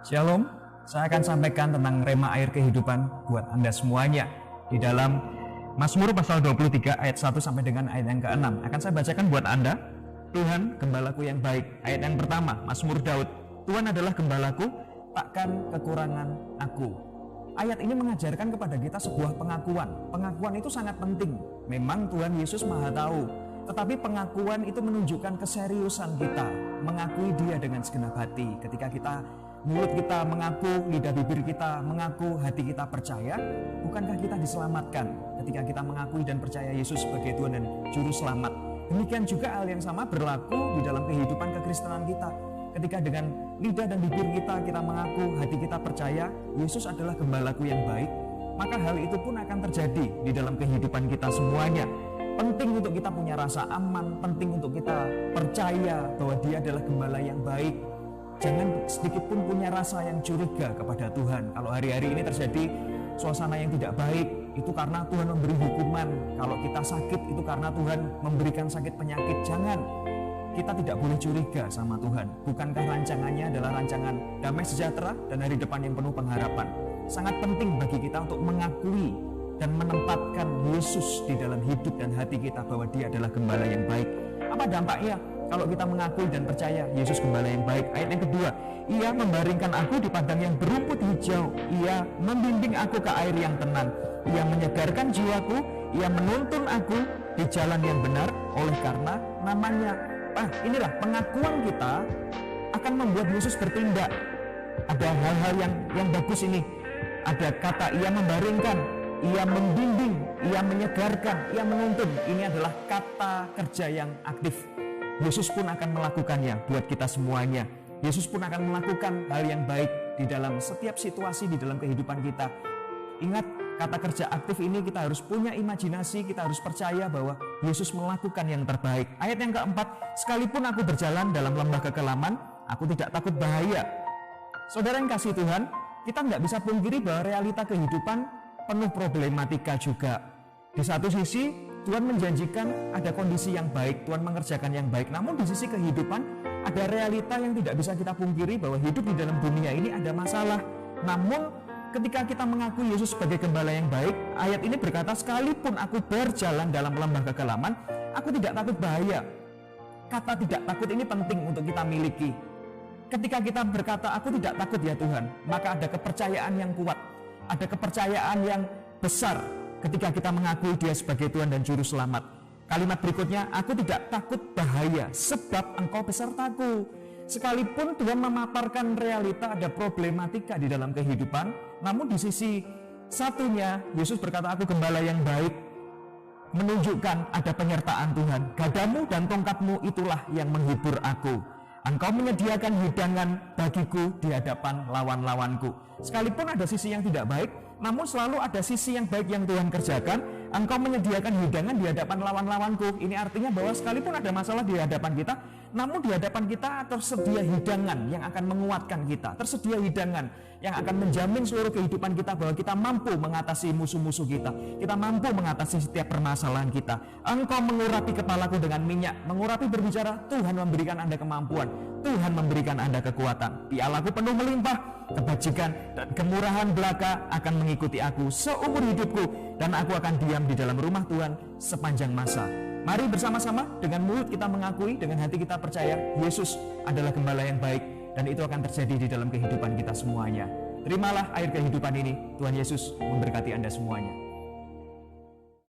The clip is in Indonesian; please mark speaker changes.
Speaker 1: Shalom, saya akan sampaikan tentang rema air kehidupan buat Anda semuanya di dalam Mazmur pasal 23 ayat 1 sampai dengan ayat yang ke-6. Akan saya bacakan buat Anda. Tuhan, gembalaku yang baik. Ayat yang pertama, Mazmur Daud. Tuhan adalah gembalaku, takkan kekurangan aku. Ayat ini mengajarkan kepada kita sebuah pengakuan. Pengakuan itu sangat penting. Memang Tuhan Yesus Maha Tahu, tetapi pengakuan itu menunjukkan keseriusan kita mengakui Dia dengan segenap hati. Ketika mulut kita mengaku, lidah bibir kita mengaku, hati kita percaya, bukankah kita diselamatkan ketika kita mengakui dan percaya Yesus sebagai Tuhan dan Juru Selamat? Demikian juga hal yang sama berlaku di dalam kehidupan kekristenan kita. Ketika dengan lidah dan bibir kita mengaku, hati kita percaya Yesus adalah gembalaku yang baik, maka hal itu pun akan terjadi di dalam kehidupan kita semuanya. Penting untuk kita punya rasa aman, penting untuk kita percaya bahwa Dia adalah gembala yang baik. Jangan sedikit pun punya rasa yang curiga kepada Tuhan. Kalau hari-hari ini terjadi suasana yang tidak baik, itu karena Tuhan memberi hukuman. Kalau kita sakit, itu karena Tuhan memberikan sakit penyakit. Jangan. Kita tidak boleh curiga sama Tuhan. Bukankah rancangannya adalah rancangan damai sejahtera dan hari depan yang penuh pengharapan? Sangat penting bagi kita untuk mengakui dan menempatkan Yesus di dalam hidup dan hati kita bahwa Dia adalah gembala yang baik. Apa dampaknya kalau kita mengakui dan percaya Yesus gembala yang baik? Ayat yang kedua, Ia membaringkan aku di padang yang berumput hijau, Ia membimbing aku ke air yang tenang, Ia menyegarkan jiwaku, Ia menuntun aku di jalan yang benar oleh karena namanya. Inilah pengakuan kita akan membuat Yesus bertindak. Ada hal-hal yang bagus ini. Ada kata Ia membaringkan, Ia membimbing, Ia menyegarkan, Ia menuntun. Ini adalah kata kerja yang aktif. Yesus pun akan melakukannya buat kita semuanya. Yesus pun akan melakukan hal yang baik di dalam setiap situasi di dalam kehidupan kita. Ingat, kata kerja aktif ini kita harus punya imajinasi, kita harus percaya bahwa Yesus melakukan yang terbaik. Ayat yang keempat, sekalipun aku berjalan dalam lembah kekelaman, aku tidak takut bahaya. Saudara yang kasih Tuhan, kita nggak bisa pungkiri bahwa realita kehidupan penuh problematika juga. Di satu sisi, Tuhan menjanjikan ada kondisi yang baik, Tuhan mengerjakan yang baik. Namun di sisi kehidupan, ada realita yang tidak bisa kita pungkiri bahwa hidup di dalam dunia ini ada masalah. Namun ketika kita mengakui Yesus sebagai gembala yang baik, ayat ini berkata, sekalipun aku berjalan dalam lembah kekelaman, aku tidak takut bahaya. Kata tidak takut ini penting untuk kita miliki. Ketika kita berkata, aku tidak takut ya Tuhan, maka ada kepercayaan yang kuat, ada kepercayaan yang besar ketika kita mengakui Dia sebagai Tuhan dan Juru Selamat. Kalimat berikutnya, aku tidak takut bahaya sebab Engkau besertaku. Sekalipun Tuhan memaparkan realita ada problematika di dalam kehidupan, namun di sisi satunya Yesus berkata, aku gembala yang baik, menunjukkan ada penyertaan Tuhan. Gadamu dan tongkatmu itulah yang menghibur aku. Engkau menyediakan hidangan bagiku di hadapan lawan-lawanku. Sekalipun ada sisi yang tidak baik, namun selalu ada sisi yang baik yang Tuhan kerjakan. Engkau menyediakan hidangan di hadapan lawan-lawanku. Ini artinya bahwa sekalipun ada masalah di hadapan kita, namun di hadapan kita tersedia hidangan yang akan menguatkan kita. Tersedia hidangan yang akan menjamin seluruh kehidupan kita bahwa kita mampu mengatasi musuh-musuh kita. Kita mampu mengatasi setiap permasalahan kita. Engkau mengurapi kepalaku dengan minyak. Mengurapi berbicara, Tuhan memberikan Anda kemampuan. Tuhan memberikan Anda kekuatan. Pialaku penuh melimpah. Kebajikan dan kemurahan belaka akan mengikuti aku seumur hidupku, dan aku akan diam di dalam rumah Tuhan sepanjang masa. Mari bersama-sama dengan mulut kita mengakui, dengan hati kita percaya Yesus adalah gembala yang baik, dan itu akan terjadi di dalam kehidupan kita semuanya. Terimalah air kehidupan ini. Tuhan Yesus memberkati Anda semuanya.